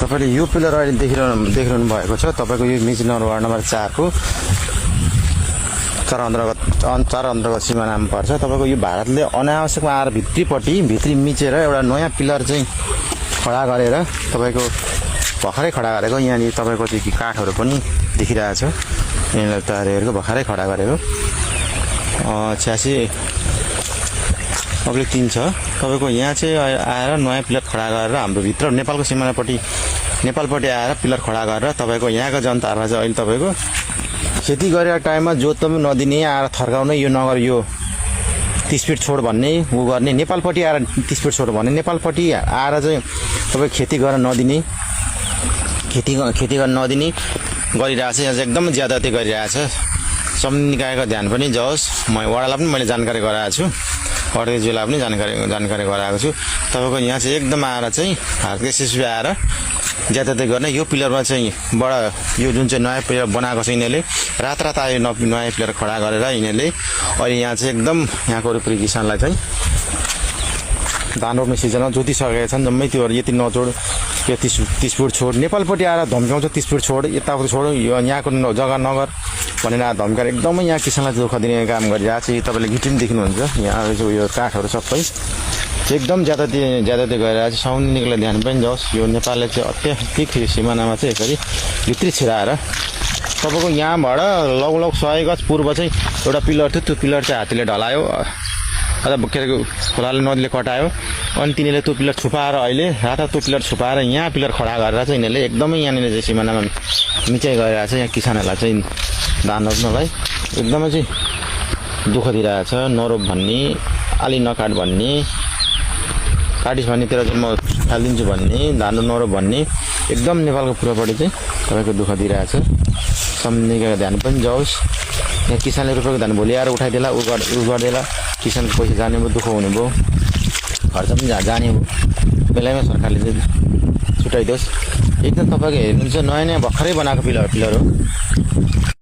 तपाईले यो पिलर अहिले देखिरहनु भएको छ तपाईको यो मिजी वार्ड नम्बर 4 को चार अन्तर्गत सिमानामा पर्छ। तपाईको यो भारतले अनावश्यकमा आएर भित्री मिचेर एउटा नयाँ पिलर चाहिँ खडा गरेर तपाईको भर्खरै खडा गरेको यहाँनिर तपाईको चाहिँ काठहरु पनि देखिरहेछ। यहाँले तारहरुको भर्खरै खडा गरेको 86 अग्लो 3 छ। तपाईको यहाँ चाहिँ आएर नयाँ पिलर खडा गरेर हाम्रो भित्र नेपालको सिमानापट्टि नेपालपट्टि आएर पिलर खडा गरेर तपाईको यहाँको जनताहरुलाई चाहिँ अहिले तपाईको खेती गरेको टाइममा जोत्नु नदिने आएर थर्काउने यो नगर यो 30 फिट छोड भन्ने उ गर्ने नेपालपट्टि आएर 30 फिट छोड भन्ने नेपालपट्टि आएर चाहिँ तपाई खेती गर्न नदिने खेती गर्न नदिने गरिरहेछ। यहाँ चाहिँ एकदम ज्यादती गरिरहेछ। सम्बन्धित निकायको ध्यान पनि जाओस्। म वडालाई पनि मैले जानकारी गराएको छु। जिल्ला पनि जानकारी गराएको छु। तपाईको यहाँ चाहिँ एकदम आएर चाहिँ भारतीय एसएसबी आएर ज्यादती गर्ने यो पिलरमा चाहिँ बडा यो जुन चाहिँ नयाँ पिलर बनाएको छ यिनीहरूले रात आयो नयाँ पिलर खडा गरेर यिनीहरूले अहिले यहाँ चाहिँ एकदम यहाँको रुपरी किसानलाई चाहिँ धान रोप्ने सिजनमा जोतिसकेका छन्। जम्मै त्यो यति नजोड यो 30 फुट छोड नेपालपट्टि आएर धम्काउँछ 30 फुट छोड यताको छोड यो यहाँको जग्गा नगर भनेर धम्काएर एकदमै यहाँ किसानलाई दुःख दिने काम गरिरहेको छ। तपाईले गिटिम देख्नुहुन्छ यहाँ यो काठहरु सबै एकदम ज्यादती गरिरहेछ। साउन्नेकोलाई ध्यान पनि जाओस्। यो नेपालले चाहिँ अत्याधिक सिमानामा चाहिँ यसरी भित्री छिराएर तपाईको यहाँबाट लगभग 100 गज पूर्व चाहिँ एउटा पिलर थियो। त्यो पिलर चाहिँ हात्तीले ढलायो अथवा खोलाले नदीले कटायो अनि तिनीले त्यो पिलर छुपाएर अहिले राता त्यो पिलर छुपाएर यहाँ पिलर खडा गरेर चाहिँ यिनीहरूले एकदमै यहाँनिर चाहिँ सिमानामा मिचाइ गरिरहेछ। यहाँ किसानहरूलाई चाहिँ धान रोप्नलाई एकदमै चाहिँ दुःख दिइरहेछ। नरोप भन्ने आली नकाट भन्ने काटिस भन्नेतिर चाहिँ म फालिदिन्छु भन्ने धान नरोप भन्ने एकदम नेपालको पूर्वपट्टि चाहिँ तपाईको दुःख दिइरहेछ। सम्बन्धित ध्यान पनि जाओस्। यहाँ किसानले रुपियाँको धान भोलि आएर उठाइदेला उ गर्देला किसानको पैसा जाने भयो दुःख हुने भयो खर्च पनि जाने भयो। बेलामा सरकारले चाहिँ छुटाइदियोस्। एकदम तपाईको हेर्नुहुन्छ नयाँ भर्खरै बनाएको पिलर हो।